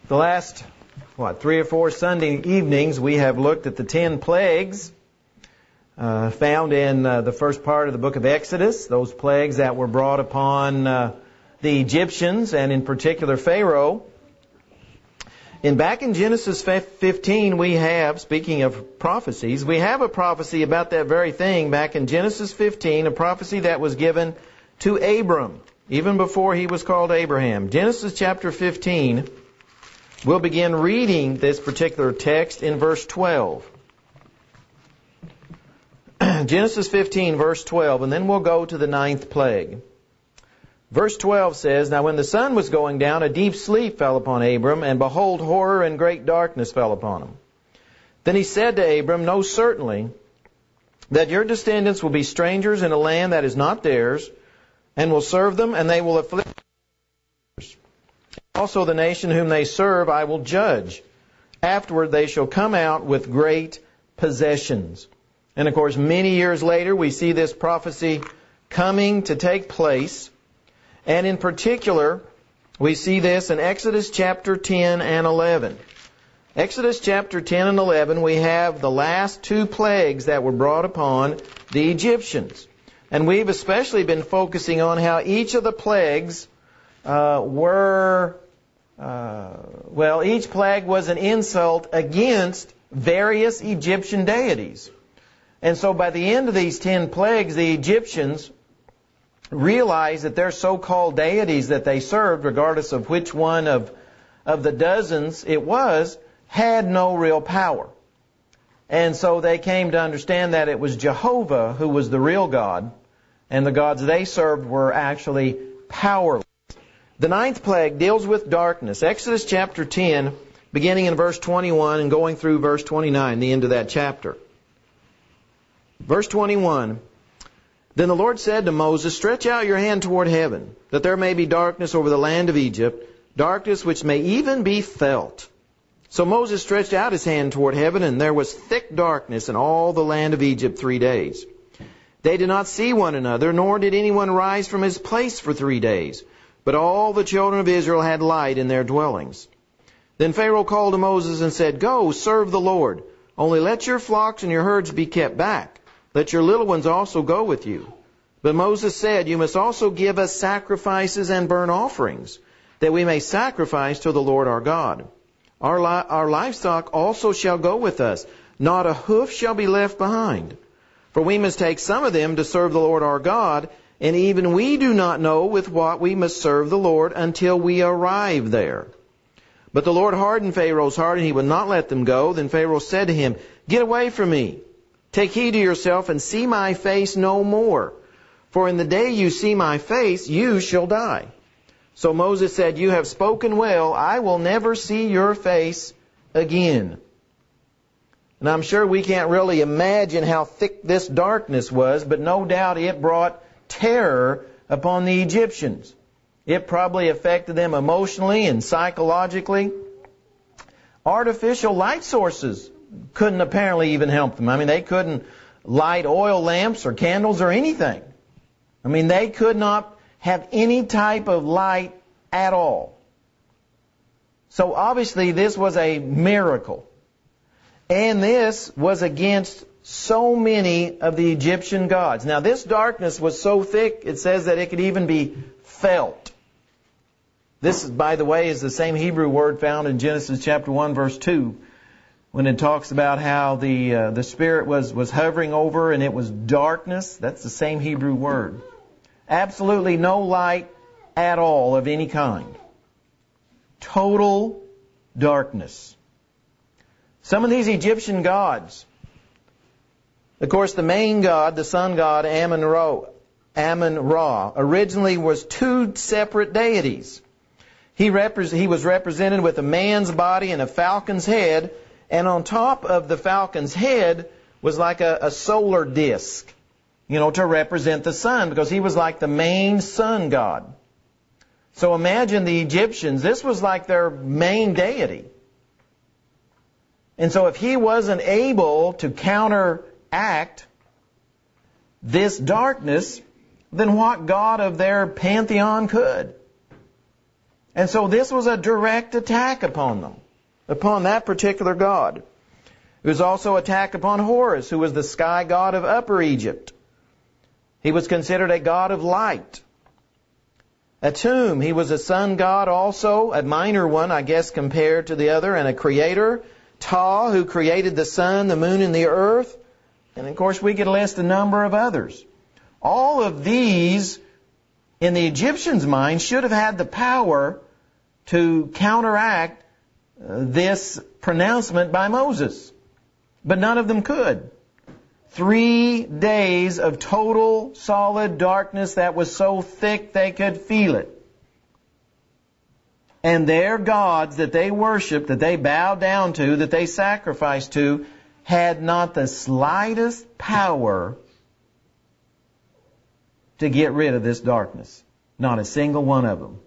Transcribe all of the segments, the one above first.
The last, 3 or 4 Sunday evenings, we have looked at the 10 plagues found in the first part of the book of Exodus, those plagues that were brought upon the Egyptians, and in particular Pharaoh. And back in Genesis 15, we have, speaking of prophecies, we have a prophecy about that very thing back in Genesis 15, a prophecy that was given to Abram, even before he was called Abraham. Genesis chapter 15, we'll begin reading this particular text in verse 12. Genesis 15, verse 12, and then we'll go to the 9th plague. Verse 12 says, "Now when the sun was going down, a deep sleep fell upon Abram, and behold, horror and great darkness fell upon him. Then he said to Abram, Know certainly that your descendants will be strangers in a land that is not theirs, and will serve them, and they will afflict them. Also the nation whom they serve I will judge. Afterward they shall come out with great possessions." And of course, many years later, we see this prophecy coming to take place. And in particular, we see this in Exodus chapter 10 and 11. Exodus chapter 10 and 11, we have the last 2 plagues that were brought upon the Egyptians. And we've especially been focusing on how each of the plagues each plague was an insult against various Egyptian deities. And so by the end of these 10 plagues, the Egyptians realized that their so-called deities that they served, regardless of which one of the dozens it was, had no real power. And so they came to understand that it was Jehovah who was the real God, and the gods they served were actually powerless. The 9th plague deals with darkness. Exodus chapter 10, beginning in verse 21 and going through verse 29, the end of that chapter. Verse 21, "Then the Lord said to Moses, Stretch out your hand toward heaven, that there may be darkness over the land of Egypt, darkness which may even be felt. So Moses stretched out his hand toward heaven, and there was thick darkness in all the land of Egypt 3 days. They did not see one another, nor did anyone rise from his place for 3 days. But all the children of Israel had light in their dwellings. Then Pharaoh called to Moses and said, Go, serve the Lord. Only let your flocks and your herds be kept back. Let your little ones also go with you. But Moses said, You must also give us sacrifices and burnt offerings, that we may sacrifice to the Lord our God. Our livestock also shall go with us. Not a hoof shall be left behind. For we must take some of them to serve the Lord our God, and even we do not know with what we must serve the Lord until we arrive there. But the Lord hardened Pharaoh's heart, and he would not let them go. Then Pharaoh said to him, Get away from me. Take heed to yourself, and see my face no more. For in the day you see my face, you shall die. So Moses said, You have spoken well. I will never see your face again. And I'm sure we can't really imagine how thick this darkness was, but no doubt it brought terror upon the Egyptians. It probably affected them emotionally and psychologically. Artificial light sources couldn't apparently even help them. I mean, they couldn't light oil lamps or candles or anything. I mean, they could not have any type of light at all. So obviously this was a miracle. And this was against so many of the Egyptian gods. Now this darkness was so thick, it says that it could even be felt. This, by the way, is the same Hebrew word found in Genesis chapter 1, verse 2, when it talks about how the Spirit was hovering over and it was darkness. That's the same Hebrew word. Absolutely no light at all of any kind. Total darkness. Some of these Egyptian gods, of course the main god, the sun god Amun-Ra, originally was 2 separate deities. He was represented with a man's body and a falcon's head, and on top of the falcon's head was like a solar disk, to represent the sun, because he was like the main sun god. So imagine the Egyptians, this was like their main deity. And so if he wasn't able to counteract this darkness, then what god of their pantheon could? And so this was a direct attack upon them, upon that particular god. It was also an attack upon Horus, who was the sky god of Upper Egypt. He was considered a god of light. Atum, he was a sun god also, a minor one, I guess, compared to the other, and a creator. Ta, who created the sun, the moon, and the earth. And of course, we could list a number of others. All of these, in the Egyptians' mind, should have had the power to counteract this pronouncement by Moses. But none of them could. 3 days of total solid darkness that was so thick they could feel it. And their gods that they worshiped, that they bowed down to, that they sacrificed to, had not the slightest power to get rid of this darkness. Not a single one of them.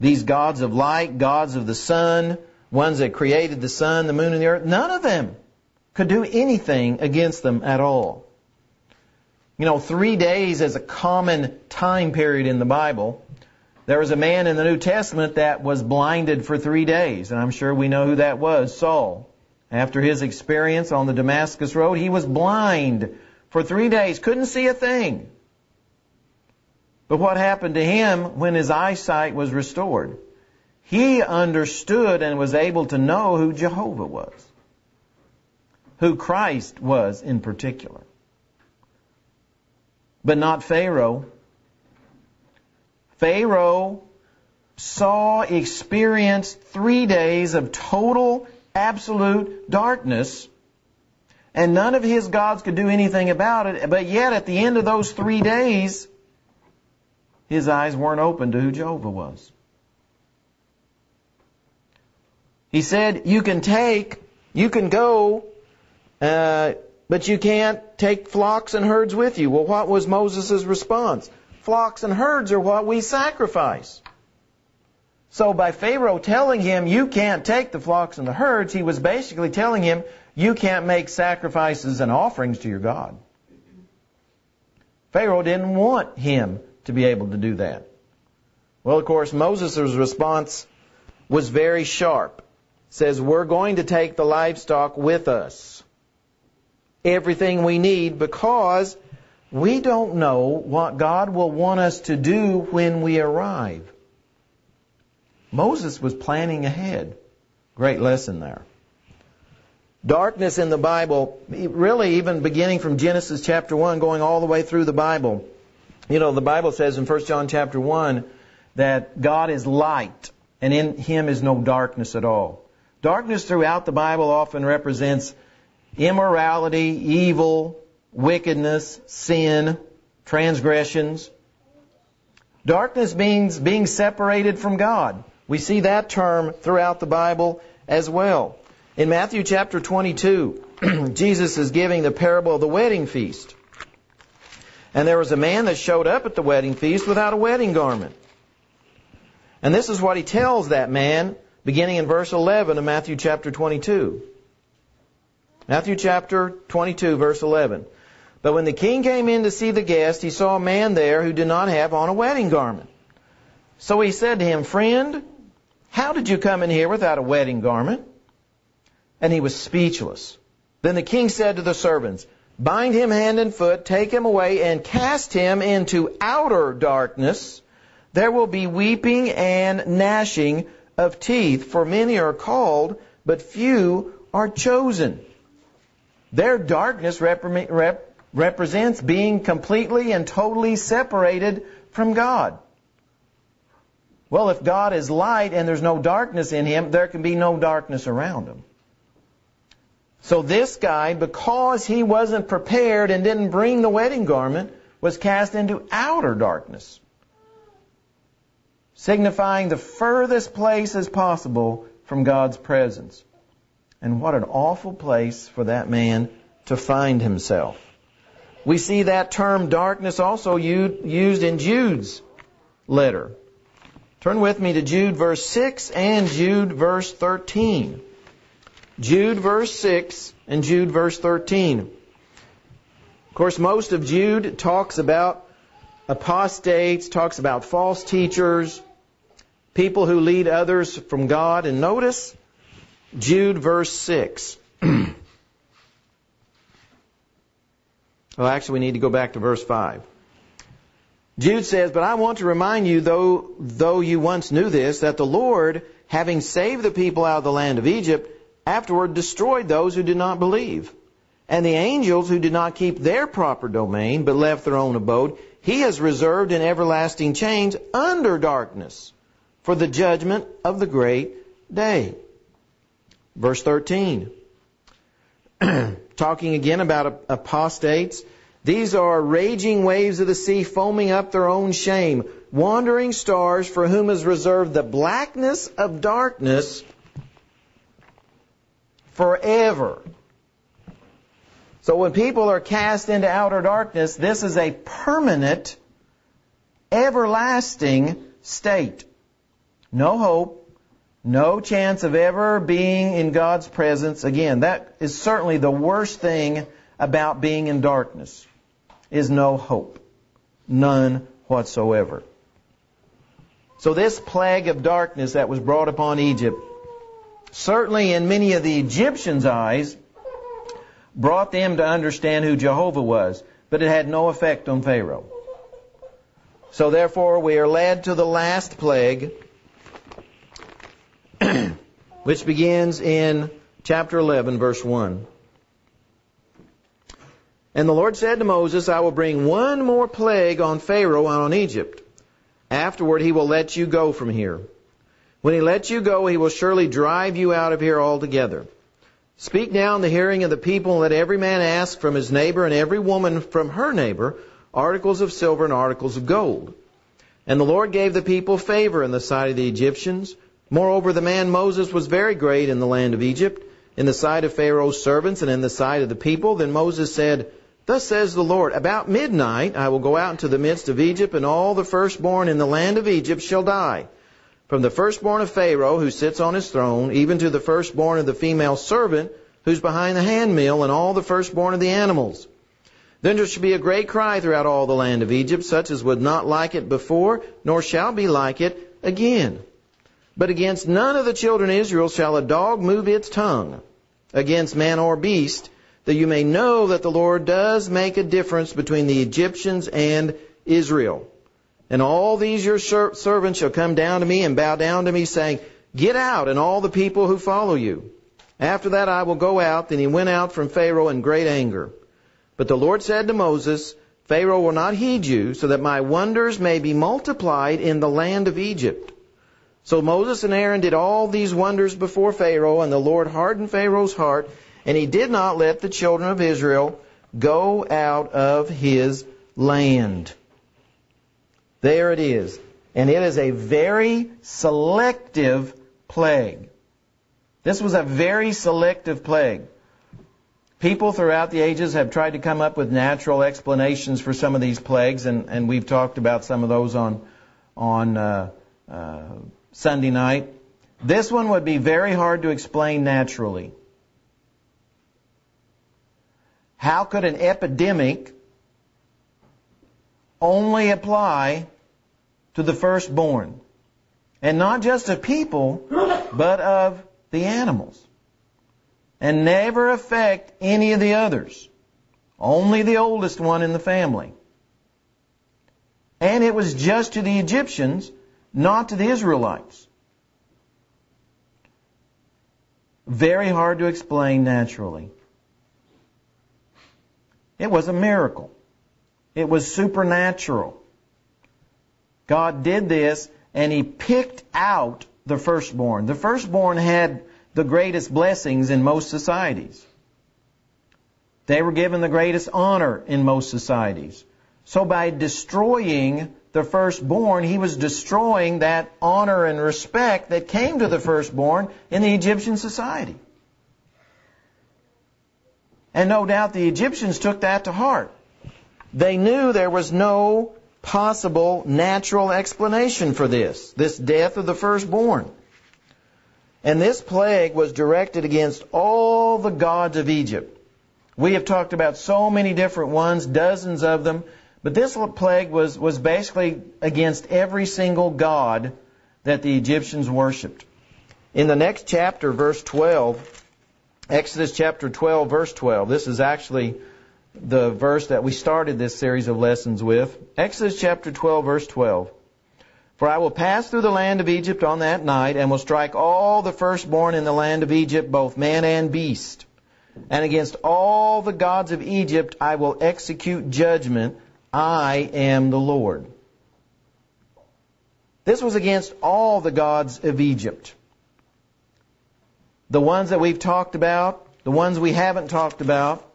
These gods of light, gods of the sun, ones that created the sun, the moon, and the earth, none of them could do anything against them at all. 3 days is a common time period in the Bible. There was a man in the New Testament that was blinded for 3 days, and I'm sure we know who that was, Saul. After his experience on the Damascus Road, he was blind for 3 days, couldn't see a thing. But what happened to him when his eyesight was restored? He understood and was able to know who Jehovah was, who Christ was in particular. But not Pharaoh. Pharaoh experienced 3 days of total, absolute darkness, and none of his gods could do anything about it. But yet, at the end of those 3 days, his eyes weren't open to who Jehovah was. He said, you can go, but you can't take flocks and herds with you. Well, what was Moses' response? Flocks and herds are what we sacrifice. So by Pharaoh telling him, you can't take the flocks and the herds, he was basically telling him, you can't make sacrifices and offerings to your God. Pharaoh didn't want him to be able to do that. Well, of course, Moses' response was very sharp. It says, we're going to take the livestock with us. Everything we need, because we don't know what God will want us to do when we arrive. Moses was planning ahead. Great lesson there. Darkness in the Bible, really even beginning from Genesis chapter 1, going all the way through the Bible. The Bible says in 1 John chapter 1 that God is light, and in Him is no darkness at all. Darkness throughout the Bible often represents immorality, evil, wickedness, sin, transgressions. Darkness means being separated from God. We see that term throughout the Bible as well. In Matthew chapter 22, Jesus is giving the parable of the wedding feast. And there was a man that showed up at the wedding feast without a wedding garment. And this is what he tells that man, beginning in verse 11 of Matthew chapter 22. Matthew chapter 22, verse 11. But when the king came in to see the guest, he saw a man there who did not have on a wedding garment. So he said to him, friend, how did you come in here without a wedding garment? And he was speechless. Then the king said to the servants, bind him hand and foot, take him away, and cast him into outer darkness. There will be weeping and gnashing of teeth, for many are called, but few are chosen. Their darkness represents being completely and totally separated from God. Well, if God is light and there's no darkness in Him, there can be no darkness around Him. So this guy, because he wasn't prepared and didn't bring the wedding garment, was cast into outer darkness, signifying the furthest place as possible from God's presence. And what an awful place for that man to find himself. We see that term darkness also used in Jude's letter. Turn with me to Jude verse 6 and Jude verse 13. Jude verse 6 and Jude verse 13. Of course, most of Jude talks about apostates, talks about false teachers, people who lead others from God. And notice Jude verse 6. Well, actually, we need to go back to verse 5. Jude says, "But I want to remind you, though you once knew this, that the Lord, having saved the people out of the land of Egypt, afterward destroyed those who did not believe. And the angels who did not keep their proper domain, but left their own abode, He has reserved in everlasting chains under darkness for the judgment of the great day." Verse 13. Talking again about apostates. "These are raging waves of the sea, foaming up their own shame, wandering stars for whom is reserved the blackness of darkness forever." So when people are cast into outer darkness, this is a permanent, everlasting state. No hope, no chance of ever being in God's presence. Again, that is certainly the worst thing about being in darkness, is no hope. None whatsoever. So this plague of darkness that was brought upon Egypt, certainly in many of the Egyptians' eyes, brought them to understand who Jehovah was, but it had no effect on Pharaoh. So therefore we are led to the last plague, which begins in chapter 11, verse 1. "And the Lord said to Moses, I will bring one more plague on Pharaoh and on Egypt. Afterward he will let you go from here. When he lets you go, he will surely drive you out of here altogether. Speak now in the hearing of the people, and let every man ask from his neighbor and every woman from her neighbor articles of silver and articles of gold." And the Lord gave the people favor in the sight of the Egyptians. Moreover, the man Moses was very great in the land of Egypt, in the sight of Pharaoh's servants and in the sight of the people. Then Moses said, "Thus says the Lord, about midnight I will go out into the midst of Egypt, and all the firstborn in the land of Egypt shall die. From the firstborn of Pharaoh, who sits on his throne, even to the firstborn of the female servant, who's behind the handmill, and all the firstborn of the animals. Then there shall be a great cry throughout all the land of Egypt, such as was not like it before, nor shall be like it again. But against none of the children of Israel shall a dog move its tongue, against man or beast, that you may know that the Lord does make a difference between the Egyptians and Israel. And all these your servants shall come down to me and bow down to me, saying, Get out, and all the people who follow you. After that I will go out." Then he went out from Pharaoh in great anger. But the Lord said to Moses, "Pharaoh will not heed you, so that my wonders may be multiplied in the land of Egypt." So Moses and Aaron did all these wonders before Pharaoh, and the Lord hardened Pharaoh's heart, and he did not let the children of Israel go out of his land. There it is. And it is a very selective plague. This was a very selective plague. People throughout the ages have tried to come up with natural explanations for some of these plagues, and we've talked about some of those on Sunday night. This one would be very hard to explain naturally. How could an epidemic only apply to the firstborn? And not just of people, but of the animals. And never affect any of the others. Only the oldest one in the family. And it was just to the Egyptians, not to the Israelites. Very hard to explain naturally. It was a miracle. It was supernatural. God did this, and He picked out the firstborn. The firstborn had the greatest blessings in most societies. They were given the greatest honor in most societies. So by destroying the firstborn, He was destroying that honor and respect that came to the firstborn in the Egyptian society. And no doubt the Egyptians took that to heart. They knew there was no possible natural explanation for this death of the firstborn. And this plague was directed against all the gods of Egypt. We have talked about so many different ones, dozens of them, but this plague was basically against every single god that the Egyptians worshipped. In the next chapter, verse 12, Exodus chapter 12, verse 12, this is actually the verse that we started this series of lessons with. Exodus chapter 12, verse 12. For I will pass through the land of Egypt on that night, and will strike all the firstborn in the land of Egypt, both man and beast. And against all the gods of Egypt I will execute judgment. I am the Lord. This was against all the gods of Egypt. The ones that we've talked about, the ones we haven't talked about.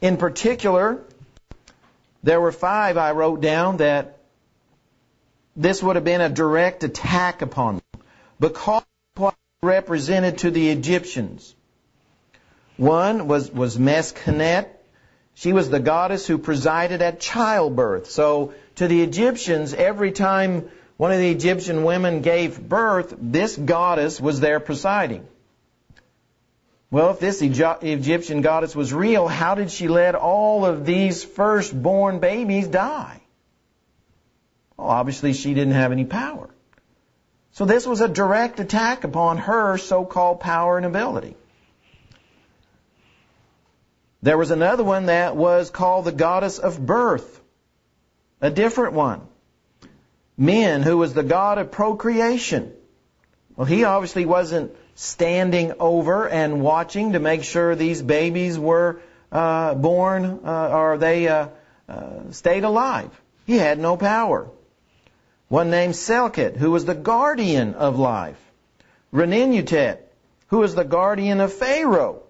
In particular, there were 5 I wrote down that this would have been a direct attack upon them because of what represented to the Egyptians. One was Meskhnet. She was the goddess who presided at childbirth. So to the Egyptians, every time one of the Egyptian women gave birth, this goddess was there presiding. Well, if this Egyptian goddess was real, how did she let all of these firstborn babies die? Well, obviously she didn't have any power. So this was a direct attack upon her so-called power and ability. There was another one that was called the goddess of birth, a different one. Min, who was the god of procreation. Well, he obviously wasn't standing over and watching to make sure these babies were born or they stayed alive. He had no power. One named Selket, who was the guardian of life. Renenutet, who was the guardian of Pharaoh.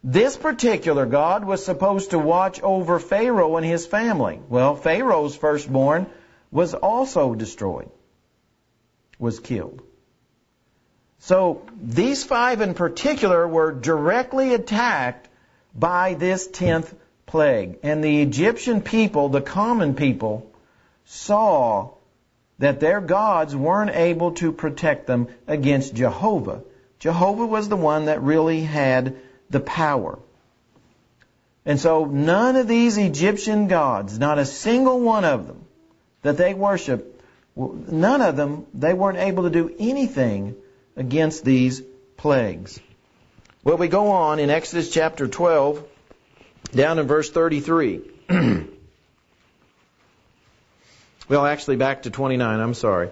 This particular god was supposed to watch over Pharaoh and his family. Well, Pharaoh's firstborn was also destroyed, was killed. So these 5 in particular were directly attacked by this 10th plague. And the Egyptian people, the common people, saw that their gods weren't able to protect them against Jehovah. Jehovah was the one that really had the power. And so none of these Egyptian gods, not a single one of them that they worship, none of them, they weren't able to do anything against these plagues. Well, we go on in Exodus chapter 12, down in verse 33. Well, actually back to 29, I'm sorry.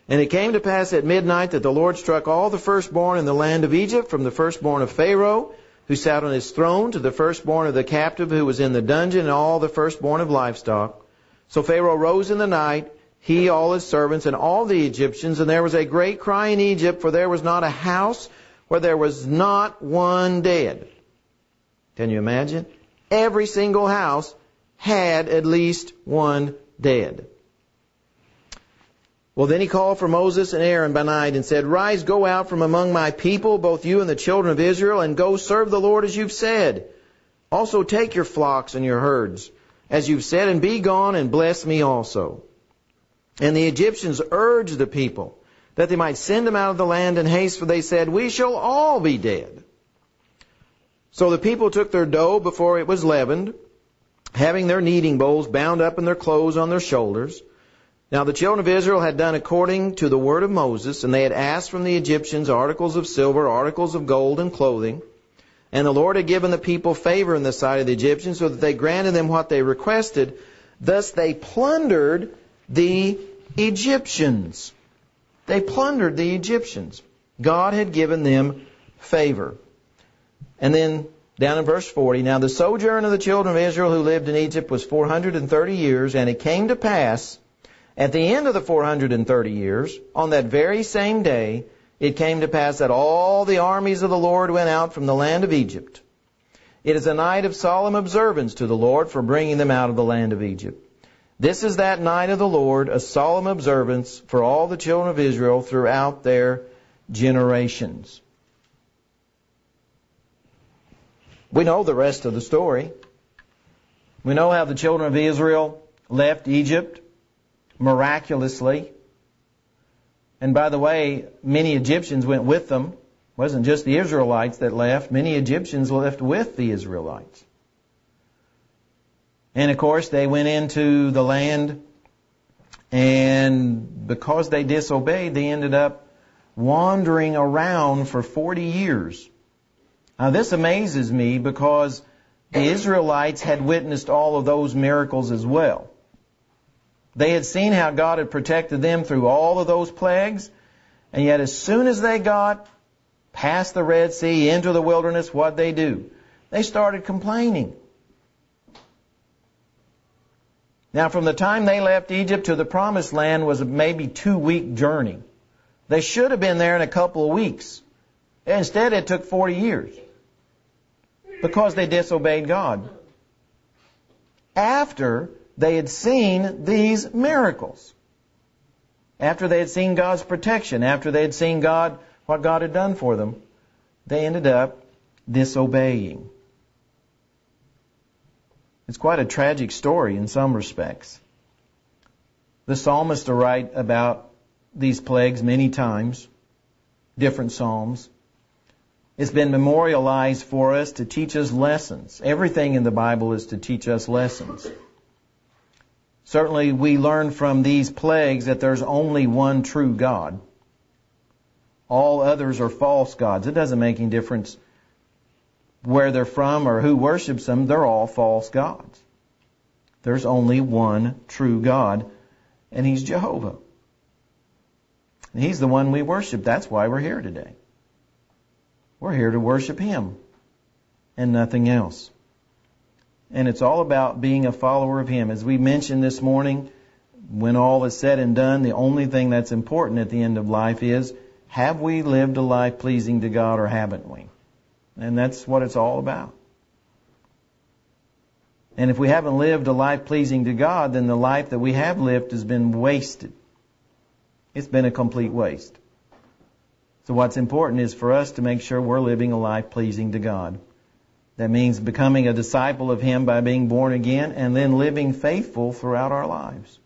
And it came to pass at midnight that the Lord struck all the firstborn in the land of Egypt, from the firstborn of Pharaoh, who sat on his throne, to the firstborn of the captive who was in the dungeon, and all the firstborn of livestock. So Pharaoh rose in the night, he, all his servants, and all the Egyptians, and there was a great cry in Egypt, for there was not a house where there was not one dead. Can you imagine? Every single house had at least one dead. Well, then he called for Moses and Aaron by night and said, Rise, go out from among my people, both you and the children of Israel, and go serve the Lord as you've said. Also take your flocks and your herds, as you've said, and be gone and bless me also. And the Egyptians urged the people that they might send them out of the land in haste, for they said, We shall all be dead. So the people took their dough before it was leavened, having their kneading bowls bound up in their clothes on their shoulders. Now the children of Israel had done according to the word of Moses, and they had asked from the Egyptians articles of silver, articles of gold, and clothing. And the Lord had given the people favor in the sight of the Egyptians, so that they granted them what they requested. Thus they plundered the Egyptians. They plundered the Egyptians. God had given them favor. And then down in verse 40, Now the sojourn of the children of Israel who lived in Egypt was 430 years, and it came to pass, at the end of the 430 years, on that very same day, it came to pass that all the armies of the Lord went out from the land of Egypt. It is a night of solemn observance to the Lord for bringing them out of the land of Egypt. This is that night of the Lord, a solemn observance for all the children of Israel throughout their generations. We know the rest of the story. We know how the children of Israel left Egypt miraculously. And by the way, many Egyptians went with them. It wasn't just the Israelites that left. Many Egyptians left with the Israelites. And of course, they went into the land And because they disobeyed, they ended up wandering around for 40 years. Now this amazes me because the Israelites had witnessed all of those miracles as well. They had seen how God had protected them through all of those plagues, and yet as soon as they got past the Red Sea, into the wilderness, what'd they do? They started complaining. Now from the time they left Egypt to the Promised Land was a maybe 2-week journey. They should have been there in a couple of weeks. Instead it took 40 years. Because they disobeyed God. After they had seen these miracles. After they had seen God's protection. After they had seen what God had done for them. They ended up disobeying. It's quite a tragic story in some respects. The psalmists write about these plagues many times. Different psalms. It's been memorialized for us to teach us lessons. Everything in the Bible is to teach us lessons. Certainly we learn from these plagues that there's only one true God. All others are false gods. It doesn't make any difference where they're from or who worships them. They're all false gods. There's only one true God, and He's Jehovah. And He's the one we worship. That's why we're here today. We're here to worship Him and nothing else. And it's all about being a follower of Him. As we mentioned this morning, when all is said and done, the only thing that's important at the end of life is, have we lived a life pleasing to God or haven't we? And that's what it's all about. And if we haven't lived a life pleasing to God, then the life that we have lived has been wasted. It's been a complete waste. So what's important is for us to make sure we're living a life pleasing to God. That means becoming a disciple of Him by being born again and then living faithful throughout our lives.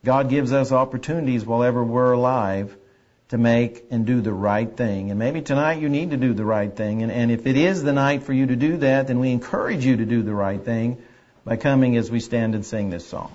God gives us opportunities while ever we're alive to make and do the right thing. And maybe tonight you need to do the right thing. And if it is the night for you to do that, then we encourage you to do the right thing by coming as we stand and sing this song.